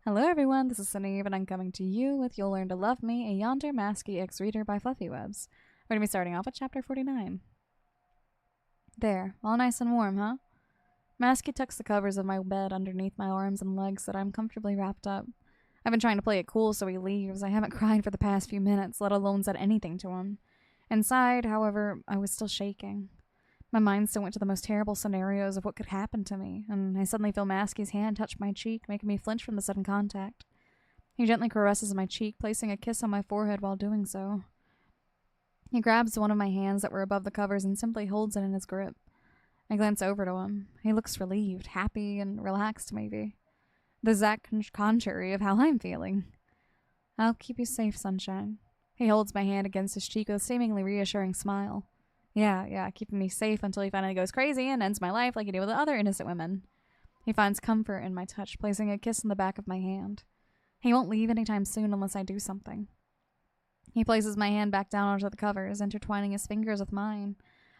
Hello everyone, this is Suneve and I'm coming to you with You'll Learn to Love Me, a Yandere Masky X Reader by FluffyWubs. We're going to be starting off with chapter 49. There, all nice and warm, huh? Masky tucks the covers of my bed underneath my arms and legs so that I'm comfortably wrapped up. I've been trying to play it cool so he leaves. I haven't cried for the past few minutes, let alone said anything to him. Inside, however, I was still shaking. My mind still went to the most terrible scenarios of what could happen to me, and I suddenly feel Masky's hand touch my cheek, making me flinch from the sudden contact. He gently caresses my cheek, placing a kiss on my forehead while doing so. He grabs one of my hands that were above the covers and simply holds it in his grip. I glance over to him. He looks relieved, happy, and relaxed, maybe. The exact contrary of how I'm feeling. I'll keep you safe, sunshine. He holds my hand against his cheek with a seemingly reassuring smile. Yeah, keeping me safe until he finally goes crazy and ends my life like he did with other innocent women. He finds comfort in my touch, placing a kiss on the back of my hand. He won't leave anytime soon unless I do something. He places my hand back down onto the covers, intertwining his fingers with mine.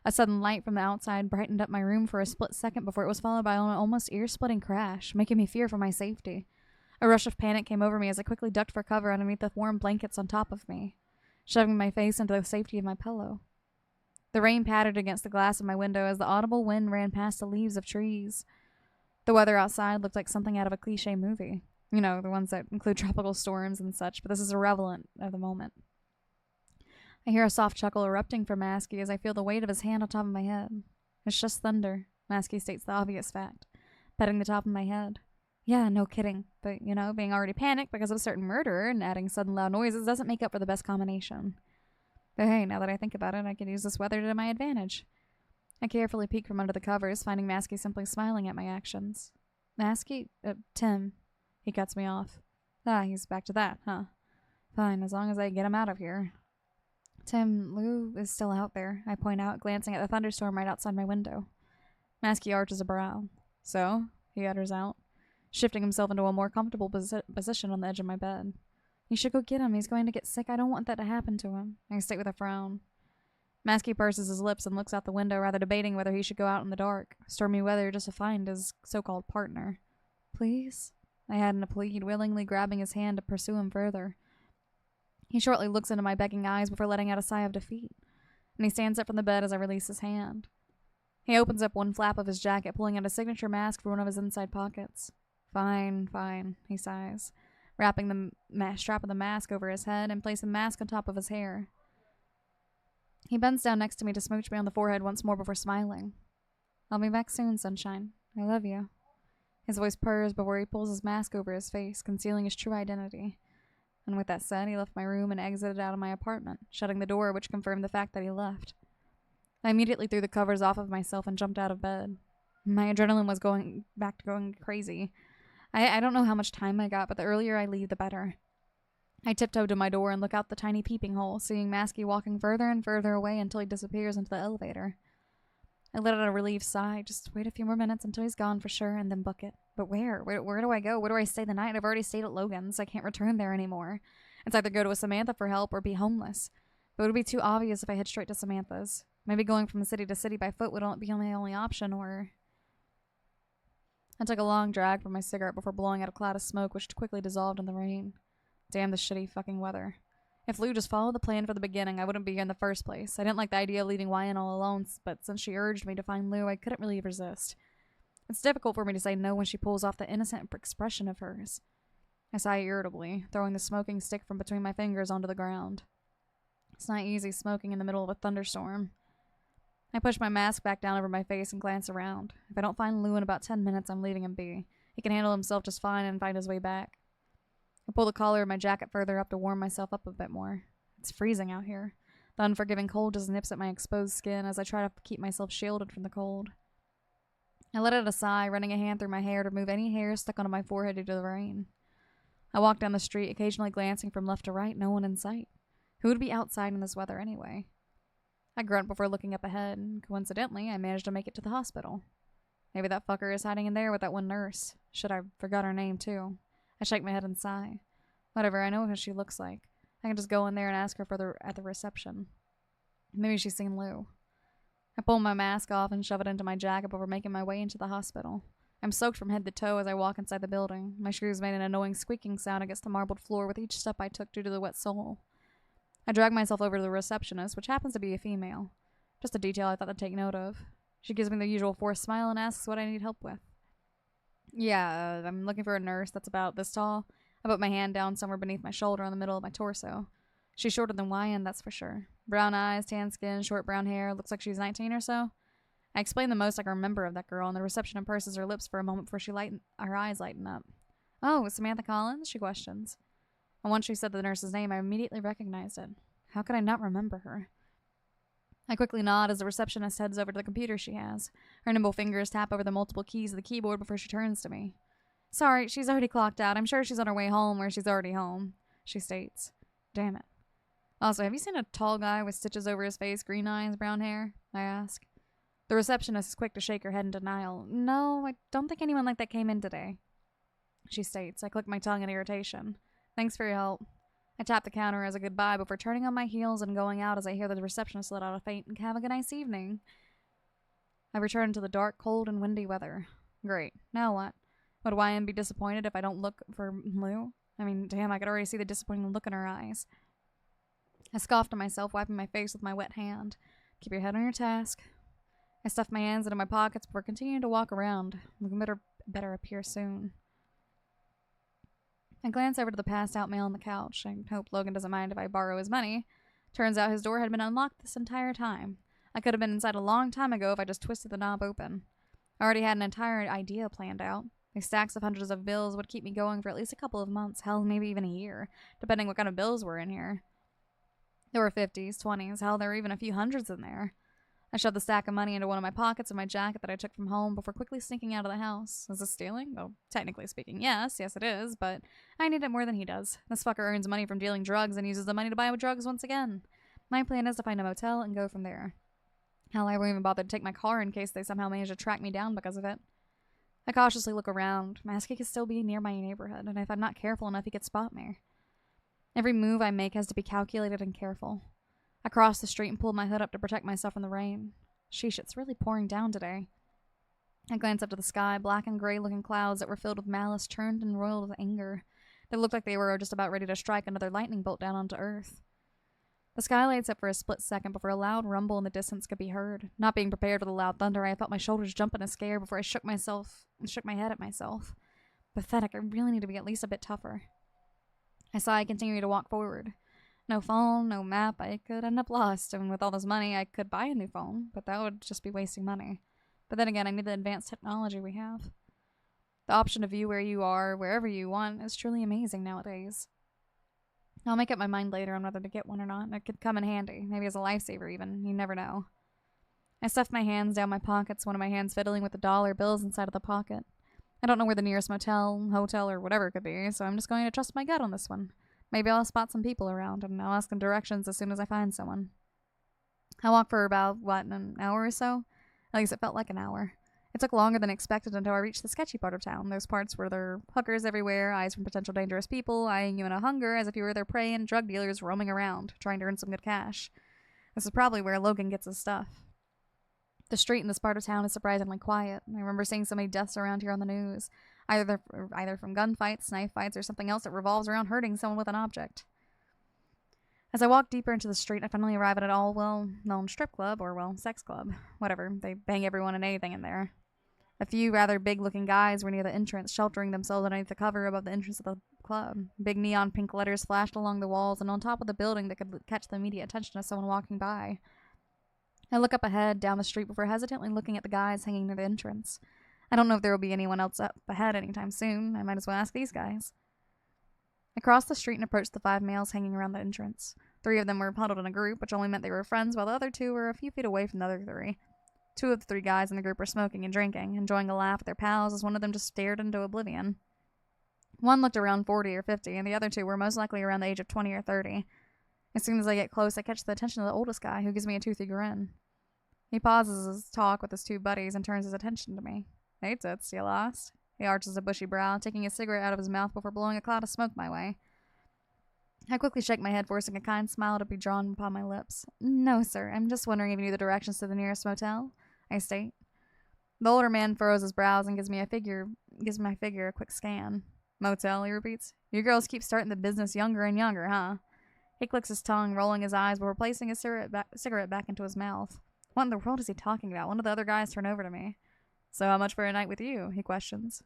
A sudden light from the outside brightened up my room for a split second before it was followed by an almost ear-splitting crash, making me fear for my safety. A rush of panic came over me as I quickly ducked for cover underneath the warm blankets on top of me, shoving my face into the safety of my pillow. The rain pattered against the glass of my window as the audible wind ran past the leaves of trees. The weather outside looked like something out of a cliche movie. You know, the ones that include tropical storms and such, but this is irrelevant of the moment. I hear a soft chuckle erupting from Masky as I feel the weight of his hand on top of my head. It's just thunder, Masky states the obvious fact, petting the top of my head. Yeah, no kidding, but, being already panicked because of a certain murderer and adding sudden loud noises doesn't make up for the best combination. But hey, now that I think about it, I can use this weather to my advantage. I carefully peek from under the covers, finding Masky simply smiling at my actions. Masky? Tim. He cuts me off. Ah, he's back to that, huh? Fine, as long as I get him out of here. Tim, Lou is still out there, I point out, glancing at the thunderstorm right outside my window. Masky arches a brow. So? He utters out, shifting himself into a more comfortable position on the edge of my bed. You should go get him. He's going to get sick. I don't want that to happen to him. I state with a frown. Masky purses his lips and looks out the window, rather debating whether he should go out in the dark, stormy weather, just to find his so-called partner. Please? I hadn't a plead, willingly grabbing his hand to pursue him further. He shortly looks into my begging eyes before letting out a sigh of defeat, and he stands up from the bed as I release his hand. He opens up one flap of his jacket, pulling out a signature mask from one of his inside pockets. Fine, he sighs, wrapping the strap of the mask over his head and placing the mask on top of his hair. He bends down next to me to smooch me on the forehead once more before smiling. I'll be back soon, sunshine. I love you. His voice purrs before he pulls his mask over his face, concealing his true identity. And with that said, he left my room and exited out of my apartment, shutting the door, which confirmed the fact that he left. I immediately threw the covers off of myself and jumped out of bed. My adrenaline was going crazy. I don't know how much time I got, but the earlier I leave, the better. I tiptoed to my door and look out the tiny peeping hole, seeing Masky walking further and further away until he disappears into the elevator. I let out a relieved sigh. Just wait a few more minutes until he's gone for sure, and then book it. But where? Where do I go? Where do I stay the night? I've already stayed at Logan's. I can't return there anymore. It's either go to a Samantha for help or be homeless. But it would be too obvious if I head straight to Samantha's. Maybe going from city to city by foot would be my only option, or... I took a long drag from my cigarette before blowing out a cloud of smoke which quickly dissolved in the rain. Damn the shitty fucking weather. If Lou just followed the plan from the beginning, I wouldn't be here in the first place. I didn't like the idea of leaving Wyan all alone, but since she urged me to find Lou, I couldn't really resist. It's difficult for me to say no when she pulls off the innocent expression of hers. I sigh irritably, throwing the smoking stick from between my fingers onto the ground. It's not easy smoking in the middle of a thunderstorm. I push my mask back down over my face and glance around. If I don't find Lou in about 10 minutes, I'm leaving him be. He can handle himself just fine and find his way back. I pull the collar of my jacket further up to warm myself up a bit more. It's freezing out here. The unforgiving cold just nips at my exposed skin as I try to keep myself shielded from the cold. I let out a sigh, running a hand through my hair to remove any hairs stuck onto my forehead due to the rain. I walk down the street, occasionally glancing from left to right, no one in sight. Who would be outside in this weather anyway? I grunt before looking up ahead, and coincidentally, I managed to make it to the hospital. Maybe that fucker is hiding in there with that one nurse. Shit, I forgot her name, too. I shake my head and sigh. Whatever, I know what she looks like. I can just go in there and ask her at the reception. Maybe she's seen Lou. I pull my mask off and shove it into my jacket before making my way into the hospital. I'm soaked from head to toe as I walk inside the building. My shoes made an annoying squeaking sound against the marbled floor with each step I took due to the wet sole. I drag myself over to the receptionist, which happens to be a female. Just a detail I thought to take note of. She gives me the usual forced smile and asks what I need help with. Yeah, I'm looking for a nurse that's about this tall. I put my hand down somewhere beneath my shoulder on the middle of my torso. She's shorter than YN, that's for sure. Brown eyes, tan skin, short brown hair, looks like she's 19 or so. I explain the most I can remember of that girl, and the receptionist purses her lips for a moment before her eyes lighten up. Oh, Samantha Collins? She questions. And once she said the nurse's name, I immediately recognized it. How could I not remember her? I quickly nod as the receptionist heads over to the computer she has. Her nimble fingers tap over the multiple keys of the keyboard before she turns to me. Sorry, she's already clocked out. I'm sure she's on her way home or she's already home, she states. Damn it. Also, have you seen a tall guy with stitches over his face, green eyes, brown hair? I ask. The receptionist is quick to shake her head in denial. No, I don't think anyone like that came in today, she states. I click my tongue in irritation. Thanks for your help. I tap the counter as a goodbye before turning on my heels and going out as I hear the receptionist let out a faint "Have a good nice evening." I return to the dark, cold, and windy weather. Great. Now what? Would YM be disappointed if I don't look for Lou? I mean, damn, I could already see the disappointing look in her eyes. I scoff to myself, wiping my face with my wet hand. Keep your head on your task. I stuff my hands into my pockets before continuing to walk around. We can better appear soon. I glance over to the passed-out male on the couch. I hope Logan doesn't mind if I borrow his money. Turns out his door had been unlocked this entire time. I could have been inside a long time ago if I just twisted the knob open. I already had an entire idea planned out. These stacks of hundreds of bills would keep me going for at least a couple of months, hell, maybe even a year, depending what kind of bills were in here. There were 50s, 20s, hell, there were even a few hundreds in there. I shoved the stack of money into one of my pockets of my jacket that I took from home before quickly sneaking out of the house. Is this stealing? Well, technically speaking, yes it is, but I need it more than he does. This fucker earns money from dealing drugs and uses the money to buy drugs once again. My plan is to find a motel and go from there. Hell, I won't even bother to take my car in case they somehow manage to track me down because of it. I cautiously look around. Masky could still be near my neighborhood, and if I'm not careful enough, he could spot me. Every move I make has to be calculated and careful. I cross the street and pull my hood up to protect myself from the rain. Sheesh, it's really pouring down today. I glance up to the sky. Black and gray-looking clouds that were filled with malice turned and roiled with anger. They looked like they were just about ready to strike another lightning bolt down onto Earth. The sky lights up for a split second before a loud rumble in the distance could be heard. Not being prepared for the loud thunder, I felt my shoulders jump in a scare before I shook my head at myself. Pathetic, I really need to be at least a bit tougher. I sigh, continuing to walk forward. No phone, no map, I could end up lost, and with all this money, I could buy a new phone, but that would just be wasting money. But then again, I need the advanced technology we have. The option to view where you are, wherever you want, is truly amazing nowadays. I'll make up my mind later on whether to get one or not. It could come in handy, maybe as a lifesaver even, you never know. I stuffed my hands down my pockets, one of my hands fiddling with the dollar bills inside of the pocket. I don't know where the nearest motel, hotel, or whatever it could be, so I'm just going to trust my gut on this one. Maybe I'll spot some people around, and I'll ask them directions as soon as I find someone. I walked for about, an hour or so? At least it felt like an hour. It took longer than expected until I reached the sketchy part of town. Those parts where there are hookers everywhere, eyes from potential dangerous people, eyeing you in a hunger as if you were their prey, and drug dealers roaming around, trying to earn some good cash. This is probably where Logan gets his stuff. The street in this part of town is surprisingly quiet. I remember seeing so many deaths around here on the news, either from gunfights, knife fights, or something else that revolves around hurting someone with an object. As I walk deeper into the street, I finally arrive at an all-well-known strip club, or, sex club. Whatever, they bang everyone and anything in there. A few rather big-looking guys were near the entrance, sheltering themselves underneath the cover above the entrance of the club. Big neon pink letters flashed along the walls and on top of the building that could catch the immediate attention of someone walking by. I look up ahead, down the street, before hesitantly looking at the guys hanging near the entrance. I don't know if there will be anyone else up ahead anytime soon. I might as well ask these guys. I crossed the street and approached the 5 males hanging around the entrance. 3 of them were huddled in a group, which only meant they were friends, while the other 2 were a few feet away from the other 3. 2 of the 3 guys in the group were smoking and drinking, enjoying a laugh with their pals as one of them just stared into oblivion. One looked around 40 or 50, and the other 2 were most likely around the age of 20 or 30. As soon as I get close, I catch the attention of the oldest guy, who gives me a toothy grin. He pauses his talk with his 2 buddies and turns his attention to me. Hey, Toots, you lost? He arches a bushy brow, taking a cigarette out of his mouth before blowing a cloud of smoke my way. I quickly shake my head, forcing a kind smile to be drawn upon my lips. No, sir. I'm just wondering if you knew the directions to the nearest motel, I state. The older man furrows his brows and gives my figure a quick scan. Motel, he repeats. You girls keep starting the business younger and younger, huh? He clicks his tongue, rolling his eyes before placing his cigarette back into his mouth. What in the world is he talking about? One of the other guys turned over to me. So how much for a night with you? He questions.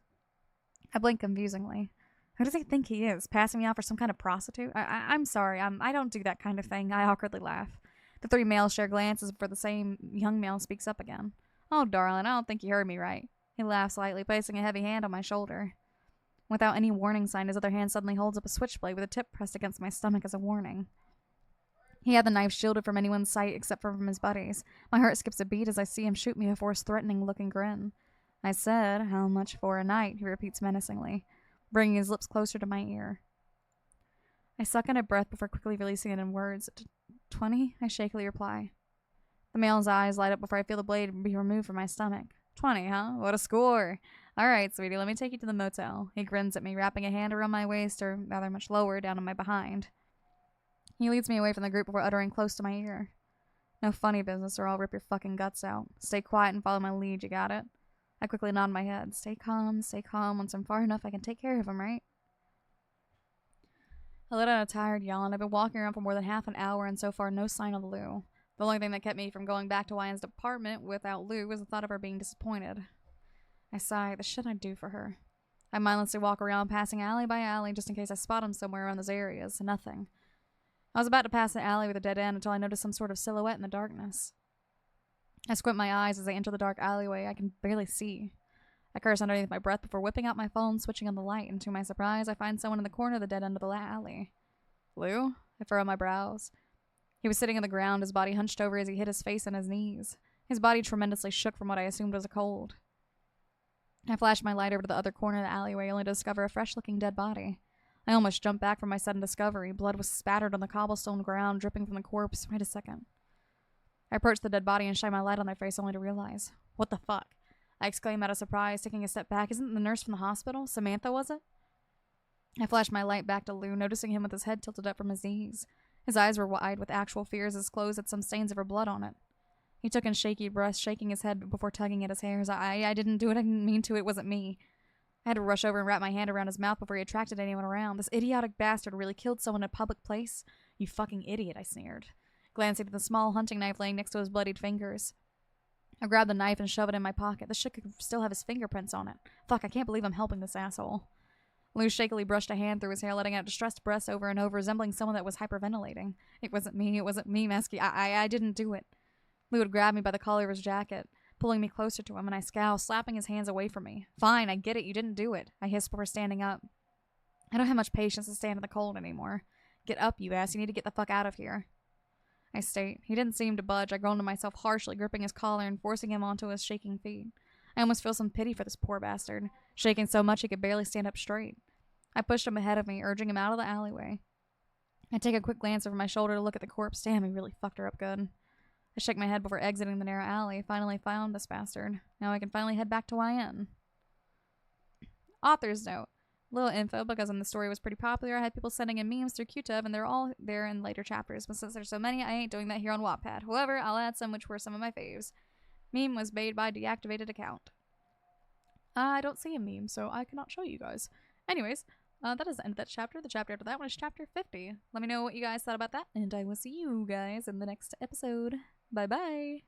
I blink confusingly. Who does he think he is? Passing me off for some kind of prostitute? I'm sorry. I don't do that kind of thing. I awkwardly laugh. The three males share glances before the same young male speaks up again. Oh, darling, I don't think you heard me right. He laughs slightly, placing a heavy hand on my shoulder. Without any warning sign, his other hand suddenly holds up a switchblade with a tip pressed against my stomach as a warning. He had the knife shielded from anyone's sight except for from his buddies. My heart skips a beat as I see him shoot me before his threatening-looking grin. I said, how much for a night? He repeats menacingly, bringing his lips closer to my ear. I suck in a breath before quickly releasing it in words. 20? I shakily reply. The male's eyes light up before I feel the blade be removed from my stomach. 20, huh? What a score! All right, sweetie, let me take you to the motel. He grins at me, wrapping a hand around my waist, or rather much lower, down on my behind. He leads me away from the group before uttering close to my ear. No funny business or I'll rip your fucking guts out. Stay quiet and follow my lead, you got it? I quickly nod my head. Stay calm, stay calm. Once I'm far enough, I can take care of him, right? I let out a tired yawn. I've been walking around for more than half an hour and so far no sign of Lou. The only thing that kept me from going back to Ryan's apartment without Lou was the thought of her being disappointed. I sigh. The shit I'd do for her. I mindlessly walk around, passing alley by alley, just in case I spot him somewhere around those areas. Nothing. I was about to pass an alley with a dead end until I noticed some sort of silhouette in the darkness. I squint my eyes as I enter the dark alleyway. I can barely see. I curse underneath my breath before whipping out my phone, switching on the light, and to my surprise, I find someone in the corner of the dead end of the alley. Lou? I furrow my brows. He was sitting on the ground, his body hunched over as he hit his face on his knees. His body tremendously shook from what I assumed was a cold. I flashed my light over to the other corner of the alleyway, only to discover a fresh-looking dead body. I almost jumped back from my sudden discovery. Blood was spattered on the cobblestone ground, dripping from the corpse. Wait a second. I approached the dead body and shined my light on their face, only to realize. What the fuck? I exclaimed out of surprise, taking a step back. Isn't the nurse from the hospital? Samantha, was it? I flashed my light back to Lou, noticing him with his head tilted up from his knees. His eyes were wide with actual fear as his clothes had some stains of her blood on it. He took in shaky breaths, shaking his head before tugging at his hairs. I didn't do it. I didn't mean to. It wasn't me. I had to rush over and wrap my hand around his mouth before he attracted anyone around. This idiotic bastard really killed someone in a public place? You fucking idiot, I sneered, glancing at the small hunting knife laying next to his bloodied fingers. I grabbed the knife and shoved it in my pocket. The shit could still have his fingerprints on it. Fuck, I can't believe I'm helping this asshole. Lou shakily brushed a hand through his hair, letting out distressed breaths over and over, resembling someone that was hyperventilating. It wasn't me, Masky. I didn't do it. Lou had grabbed me by the collar of his jacket, pulling me closer to him, and I scowled, slapping his hands away from me. Fine, I get it, you didn't do it, I hissed before standing up. I don't have much patience to stand in the cold anymore. Get up, you ass, you need to get the fuck out of here. I state. He didn't seem to budge. I groaned to myself harshly, gripping his collar and forcing him onto his shaking feet. I almost feel some pity for this poor bastard, shaking so much he could barely stand up straight. I pushed him ahead of me, urging him out of the alleyway. I take a quick glance over my shoulder to look at the corpse. Damn, he really fucked her up good. I shake my head before exiting the narrow alley. Finally found this bastard. Now I can finally head back to YN. Author's note. Little info, because when the story was pretty popular, I had people sending in memes through QTub, and they're all there in later chapters. But since there's so many, I ain't doing that here on Wattpad. However, I'll add some which were some of my faves. Meme was made by deactivated account. I don't see a meme, so I cannot show you guys. Anyways, that is the end of that chapter. The chapter after that one is chapter 50. Let me know what you guys thought about that, and I will see you guys in the next episode. Bye-bye!